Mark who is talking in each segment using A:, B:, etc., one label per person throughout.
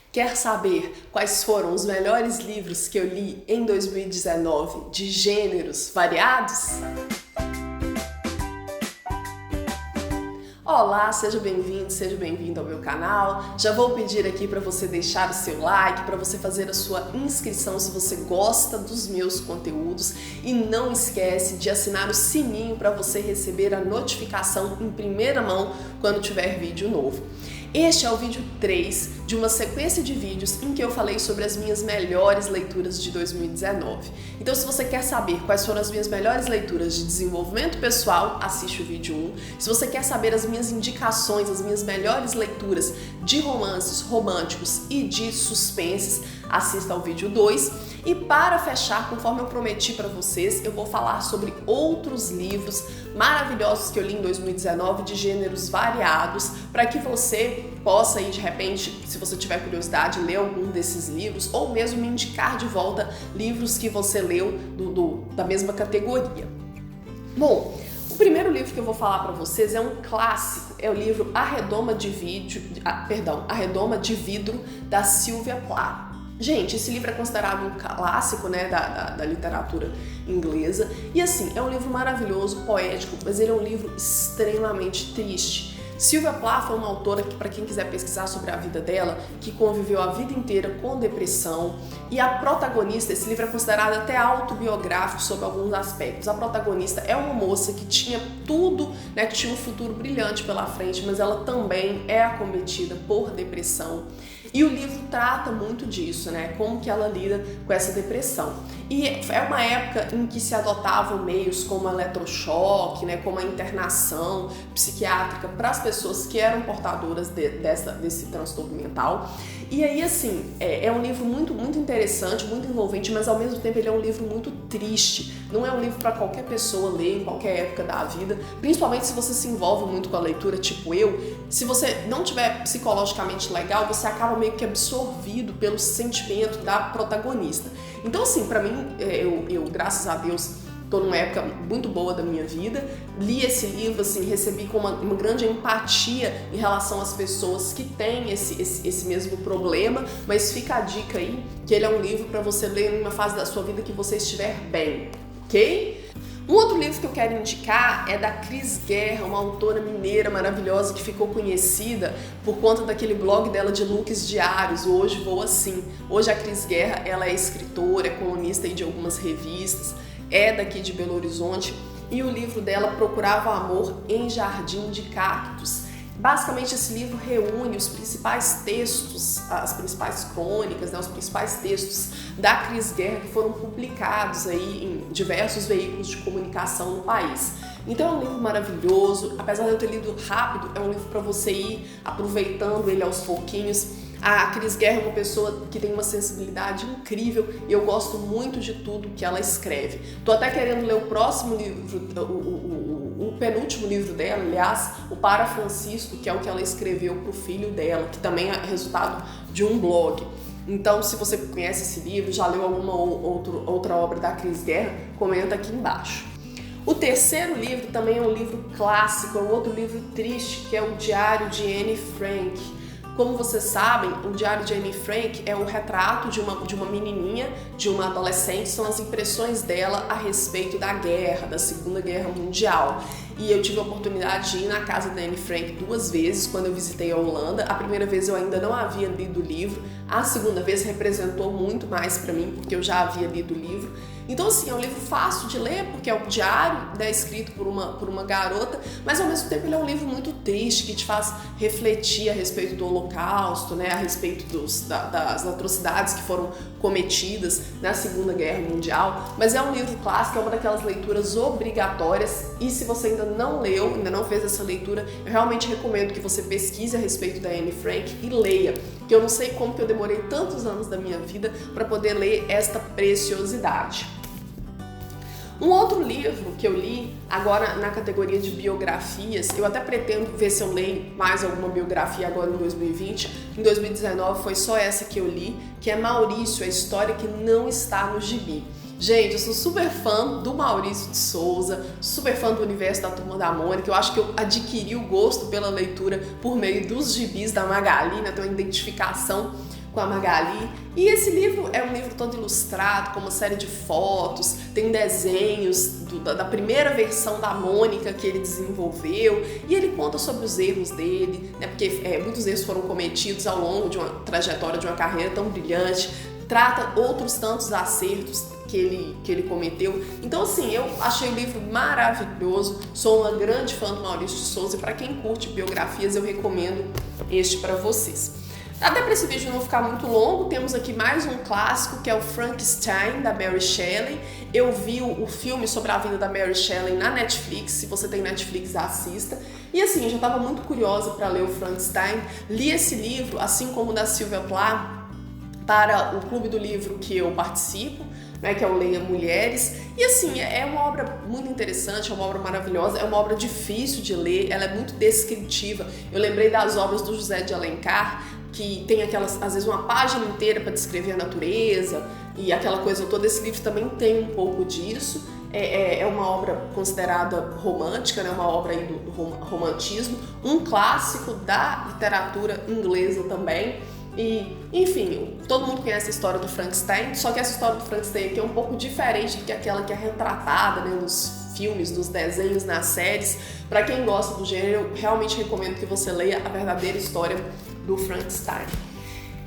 A: Quer saber quais foram os melhores livros que eu li em 2019 de gêneros variados? Olá, seja bem-vindo ao meu canal. Já vou pedir aqui para você deixar o seu like, para você fazer a sua inscrição se você gosta dos meus conteúdos e não esquece de assinar o sininho para você receber a notificação em primeira mão quando tiver vídeo novo. Este é o vídeo 3 de uma sequência de vídeos em que eu falei sobre as minhas melhores leituras de 2019. Então, se você quer saber quais foram as minhas melhores leituras de desenvolvimento pessoal, assiste o vídeo 1. Se você quer saber as minhas indicações, as minhas melhores leituras de romances românticos e de suspenses, assista ao vídeo 2. E para fechar, conforme eu prometi para vocês, eu vou falar sobre outros livros maravilhosos que eu li em 2019 de gêneros variados, para que você possa aí, de repente, se você tiver curiosidade, ler algum desses livros ou mesmo me indicar de volta livros que você leu da mesma categoria. Bom, o primeiro livro que eu vou falar para vocês é um clássico, é o livro A Redoma de Vidro, da Sylvia Plath. Gente, esse livro é considerado um clássico, né, da literatura inglesa. E assim, é um livro maravilhoso, poético, mas ele é um livro extremamente triste. Sylvia Plath foi uma autora que, para quem quiser pesquisar sobre a vida dela, que conviveu a vida inteira com depressão. E a protagonista, esse livro é considerado até autobiográfico sobre alguns aspectos. A protagonista é uma moça que tinha tudo, né, que tinha um futuro brilhante pela frente, mas ela também é acometida por depressão. E o livro trata muito disso, né? Como que ela lida com essa depressão. E é uma época em que se adotavam meios como eletrochoque, né? Como a internação psiquiátrica para as pessoas que eram portadoras desse transtorno mental. E aí, assim, é um livro muito interessante, muito envolvente, mas ao mesmo tempo ele é um livro muito triste. Não é um livro para qualquer pessoa ler em qualquer época da vida, principalmente se você se envolve muito com a leitura, tipo eu. Se você não tiver psicologicamente legal, você acaba meio que absorvido pelo sentimento da protagonista. Então, assim, pra mim, eu graças a Deus, tô numa época muito boa da minha vida, li esse livro, assim, recebi com uma grande empatia em relação às pessoas que têm esse mesmo problema, mas fica a dica aí, que ele é um livro para você ler em uma fase da sua vida que você estiver bem, ok? Um outro livro que eu quero indicar é da Cris Guerra, uma autora mineira maravilhosa que ficou conhecida por conta daquele blog dela de looks diários, o Hoje Vou Assim. Hoje a Cris Guerra, ela é escritora, é colunista aí de algumas revistas, é daqui de Belo Horizonte, e o livro dela Procurava Amor em Jardim de Cactos. Basicamente, esse livro reúne os principais textos, as principais crônicas, né, os principais textos da Cris Guerra que foram publicados aí em diversos veículos de comunicação no país. Então é um livro maravilhoso, apesar de eu ter lido rápido, é um livro para você ir aproveitando ele aos pouquinhos. A Cris Guerra é uma pessoa que tem uma sensibilidade incrível e eu gosto muito de tudo que ela escreve. Tô até querendo ler o próximo livro, o penúltimo livro dela, aliás, o Para Francisco, que é o que ela escreveu pro filho dela, que também é resultado de um blog. Então, se você conhece esse livro, já leu alguma outra obra da Cris Guerra, comenta aqui embaixo. O terceiro livro também é um livro clássico, é um outro livro triste, que é o Diário de Anne Frank. Como vocês sabem, o Diário de Anne Frank é um retrato de uma menininha, de uma adolescente, são as impressões dela a respeito da guerra, da Segunda Guerra Mundial. E eu tive a oportunidade de ir na casa da Anne Frank 2 vezes quando eu visitei a Holanda. A primeira vez eu ainda não havia lido o livro, a segunda vez representou muito mais para mim, porque eu já havia lido o livro. Então, assim, é um livro fácil de ler, porque é um diário, né, escrito por uma garota, mas ao mesmo tempo ele é um livro muito triste, que te faz refletir a respeito do Holocausto, né, a respeito das atrocidades que foram cometidas na Segunda Guerra Mundial. Mas é um livro clássico, é uma daquelas leituras obrigatórias, e se você ainda não leu, ainda não fez essa leitura, eu realmente recomendo que você pesquise a respeito da Anne Frank e leia, que eu não sei como que eu demorei tantos anos da minha vida para poder ler esta preciosidade. Um outro livro que eu li, agora na categoria de biografias, eu até pretendo ver se eu leio mais alguma biografia agora em 2020, em 2019 foi só essa que eu li, que é Maurício, a história que não está no gibi. Gente, eu sou super fã do Maurício de Souza, super fã do universo da Turma da Mônica. Eu acho que eu adquiri o gosto pela leitura por meio dos gibis da Magali, né? Tenho uma identificação com a Magali. E esse livro é um livro todo ilustrado, com uma série de fotos, tem desenhos da primeira versão da Mônica que ele desenvolveu, e ele conta sobre os erros dele, né, porque muitos erros foram cometidos ao longo de uma trajetória, de uma carreira tão brilhante, trata outros tantos acertos que ele cometeu. Então assim, eu achei o livro maravilhoso, sou uma grande fã do Maurício de Souza, e para quem curte biografias eu recomendo este para vocês. Até para esse vídeo não ficar muito longo, temos aqui mais um clássico, que é o Frankenstein, da Mary Shelley. Eu vi o filme sobre a vida da Mary Shelley na Netflix, se você tem Netflix, assista. E assim, eu já estava muito curiosa para ler o Frankenstein, li esse livro, assim como o da Sylvia Plath, para o clube do livro que eu participo, né, que é o Leia Mulheres. E assim, é uma obra muito interessante, é uma obra maravilhosa, é uma obra difícil de ler, ela é muito descritiva. Eu lembrei das obras do José de Alencar, que tem aquelas, às vezes, uma página inteira para descrever a natureza e aquela coisa toda. Esse livro também tem um pouco disso. É uma obra considerada romântica, né? Uma obra aí do romantismo, um clássico da literatura inglesa também. E, enfim, todo mundo conhece a história do Frankenstein, só que essa história do Frankenstein aqui é um pouco diferente do que aquela que é retratada, né, nos filmes, nos desenhos, nas séries. Para quem gosta do gênero, eu realmente recomendo que você leia a verdadeira história do Frankenstein.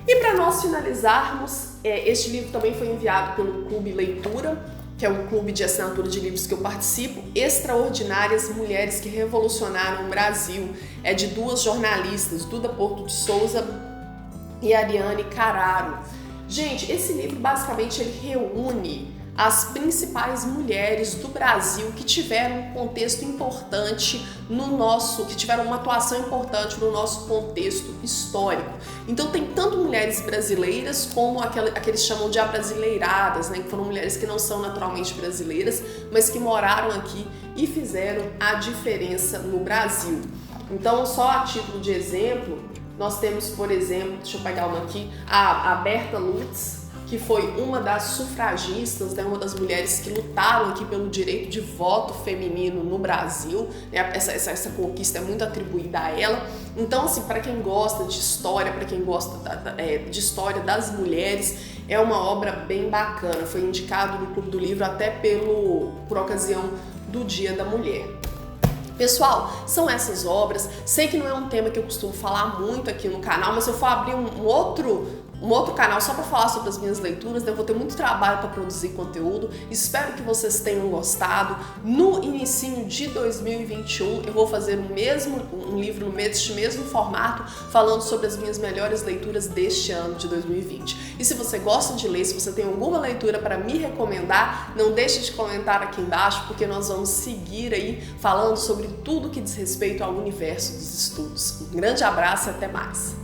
A: E para nós finalizarmos, este livro também foi enviado pelo Clube Leitura, que é um clube de assinatura de livros que eu participo, Extraordinárias Mulheres que Revolucionaram o Brasil. É de duas jornalistas, Duda Porto de Souza e Ariane Carraro. Gente, esse livro basicamente ele reúne as principais mulheres do Brasil que tiveram um contexto importante que tiveram uma atuação importante no nosso contexto histórico. Então tem tanto mulheres brasileiras como aqueles chamam de abrasileiradas, né, que foram mulheres que não são naturalmente brasileiras, mas que moraram aqui e fizeram a diferença no Brasil. Então, só a título de exemplo, nós temos, por exemplo, deixa eu pegar uma aqui, a Berta Lutz, que foi uma das sufragistas, né, uma das mulheres que lutaram aqui pelo direito de voto feminino no Brasil. Essa conquista é muito atribuída a ela. Então, assim, para quem gosta de história, para quem gosta de história das mulheres, é uma obra bem bacana. Foi indicado no Clube do Livro até por ocasião do Dia da Mulher. Pessoal, são essas obras. Sei que não é um tema que eu costumo falar muito aqui no canal, mas se eu for abrir um outro canal só para falar sobre as minhas leituras, eu vou ter muito trabalho para produzir conteúdo. Espero que vocês tenham gostado. No inicinho de 2021, eu vou fazer um livro neste mesmo formato, falando sobre as minhas melhores leituras deste ano de 2020. E se você gosta de ler, se você tem alguma leitura para me recomendar, não deixe de comentar aqui embaixo, porque nós vamos seguir aí falando sobre tudo que diz respeito ao universo dos estudos. Um grande abraço e até mais!